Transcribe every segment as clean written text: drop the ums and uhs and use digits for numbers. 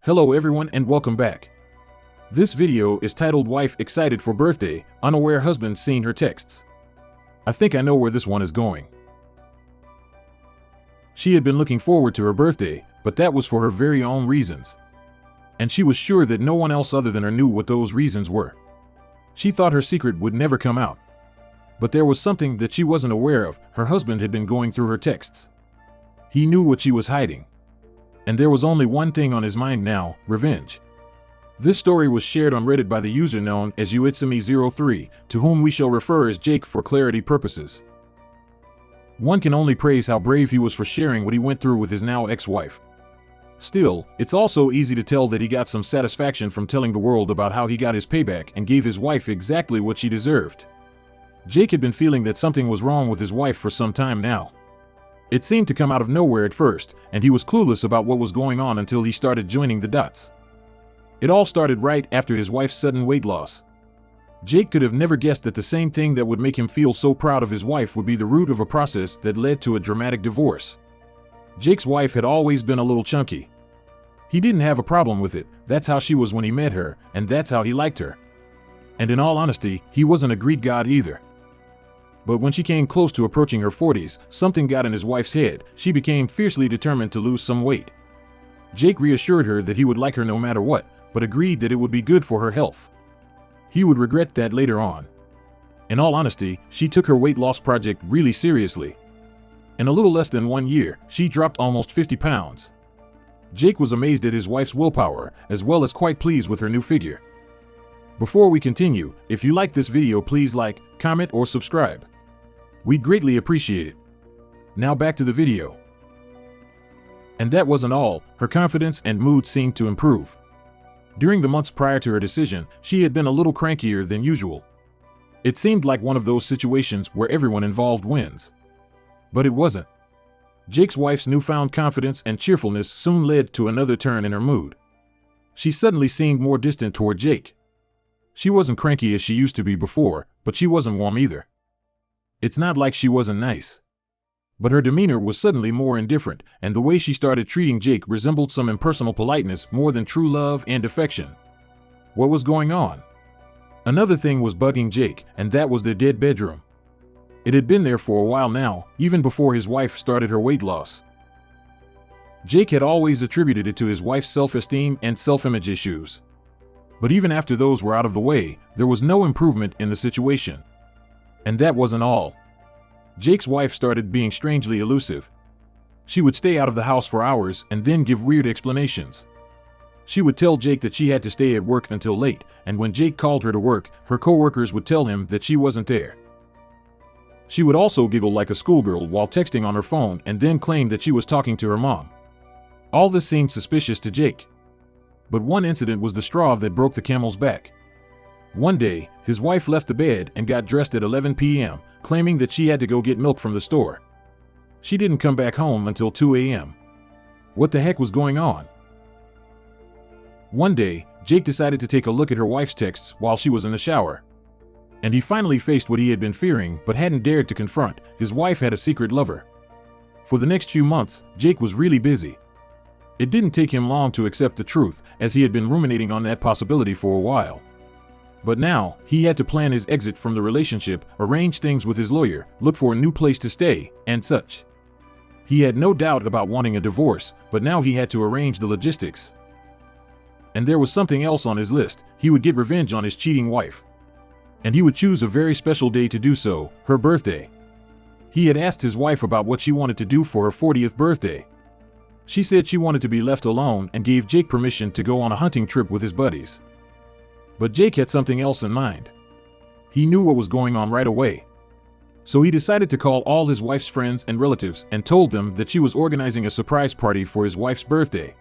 Hello everyone and welcome back. This video is titled Wife Excited for Birthday, Unaware Husband Seeing Her Texts. I think I know where this one is going. She had been looking forward to her birthday, but that was for her very own reasons. And she was sure that no one else other than her knew what those reasons were. She thought her secret would never come out. But there was something that she wasn't aware of. Her husband had been going through her texts. He knew what she was hiding. And there was only one thing on his mind now: revenge. This story was shared on Reddit by the user known as Uitsumi03, to whom we shall refer as Jake for clarity purposes. One can only praise how brave he was for sharing what he went through with his now ex-wife. Still, it's also easy to tell that he got some satisfaction from telling the world about how he got his payback and gave his wife exactly what she deserved. Jake had been feeling that something was wrong with his wife for some time now. It seemed to come out of nowhere at first, and he was clueless about what was going on until he started joining the dots. It all started right after his wife's sudden weight loss. Jake could have never guessed that the same thing that would make him feel so proud of his wife would be the root of a process that led to a dramatic divorce. Jake's wife had always been a little chunky. He didn't have a problem with it. That's how she was when he met her, and that's how he liked her. And in all honesty, he wasn't a Greek god either. But when she came close to approaching her 40s, something got in his wife's head. She became fiercely determined to lose some weight. Jake reassured her that he would like her no matter what, but agreed that it would be good for her health. He would regret that later on. In all honesty, she took her weight loss project really seriously. In a little less than 1 year, she dropped almost 50 pounds. Jake was amazed at his wife's willpower, as well as quite pleased with her new figure. Before we continue, if you like this video, please like, comment, or subscribe. We'd greatly appreciate it. Now back to the video. And that wasn't all. Her confidence and mood seemed to improve. During the months prior to her decision, she had been a little crankier than usual. It seemed like one of those situations where everyone involved wins. But it wasn't. Jake's wife's newfound confidence and cheerfulness soon led to another turn in her mood. She suddenly seemed more distant toward Jake. She wasn't cranky as she used to be before, but she wasn't warm either. It's not like she wasn't nice. But her demeanor was suddenly more indifferent, and the way she started treating Jake resembled some impersonal politeness more than true love and affection. What was going on? Another thing was bugging Jake, and that was their dead bedroom. It had been there for a while now, even before his wife started her weight loss. Jake had always attributed it to his wife's self-esteem and self-image issues. But even after those were out of the way, there was no improvement in the situation. And that wasn't all. Jake's wife started being strangely elusive. She would stay out of the house for hours and then give weird explanations. She would tell Jake that she had to stay at work until late, and when Jake called her to work, her coworkers would tell him that she wasn't there. She would also giggle like a schoolgirl while texting on her phone and then claim that she was talking to her mom. All this seemed suspicious to Jake. But one incident was the straw that broke the camel's back. One day, his wife left the bed and got dressed at 11 p.m., claiming that she had to go get milk from the store. She didn't come back home until 2 a.m. What the heck was going on? One day, Jake decided to take a look at her wife's texts while she was in the shower. And he finally faced what he had been fearing but hadn't dared to confront. His wife had a secret lover. For the next few months, Jake was really busy. It didn't take him long to accept the truth, as he had been ruminating on that possibility for a while. But now, he had to plan his exit from the relationship, arrange things with his lawyer, look for a new place to stay, and such. He had no doubt about wanting a divorce, but now he had to arrange the logistics. And there was something else on his list. He would get revenge on his cheating wife. And he would choose a very special day to do so, her birthday. He had asked his wife about what she wanted to do for her 40th birthday. She said she wanted to be left alone and gave Jake permission to go on a hunting trip with his buddies. But Jake had something else in mind. He knew what was going on right away. So he decided to call all his wife's friends and relatives and told them that she was organizing a surprise party for his wife's birthday.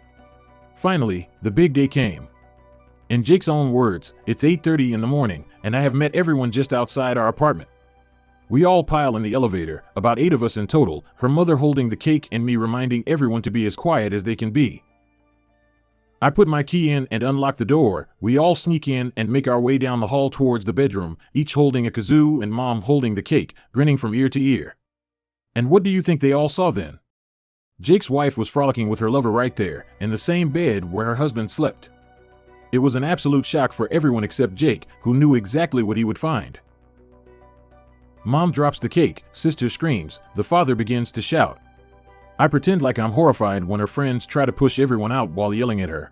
Finally, the big day came. In Jake's own words, "It's 8:30 in the morning, and I have met everyone just outside our apartment." We all pile in the elevator, about 8 of us in total, her mother holding the cake and me reminding everyone to be as quiet as they can be. I put my key in and unlock the door. We all sneak in and make our way down the hall towards the bedroom, each holding a kazoo and Mom holding the cake, grinning from ear to ear. And what do you think they all saw then? Jake's wife was frolicking with her lover right there, in the same bed where her husband slept. It was an absolute shock for everyone except Jake, who knew exactly what he would find. Mom drops the cake, sister screams, the father begins to shout. I pretend like I'm horrified when her friends try to push everyone out while yelling at her.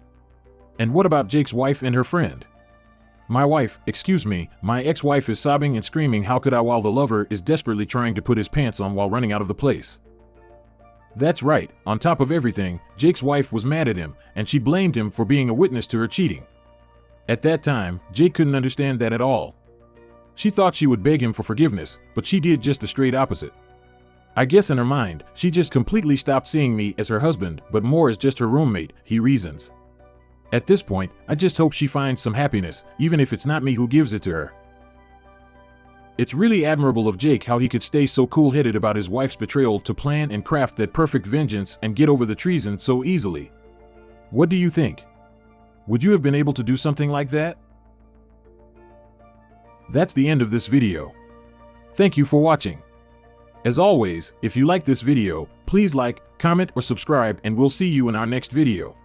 And what about Jake's wife and her friend? My ex-wife is sobbing and screaming how could I while the lover is desperately trying to put his pants on while running out of the place. That's right, on top of everything, Jake's wife was mad at him, and she blamed him for being a witness to her cheating. At that time, Jake couldn't understand that at all. She thought she would beg him for forgiveness, but she did just the straight opposite. I guess in her mind, she just completely stopped seeing me as her husband, but more as just her roommate, he reasons. At this point, I just hope she finds some happiness, even if it's not me who gives it to her. It's really admirable of Jake how he could stay so cool-headed about his wife's betrayal to plan and craft that perfect vengeance and get over the treason so easily. What do you think? Would you have been able to do something like that? That's the end of this video. Thank you for watching. As always, if you like this video, please like, comment, or subscribe, and we'll see you in our next video.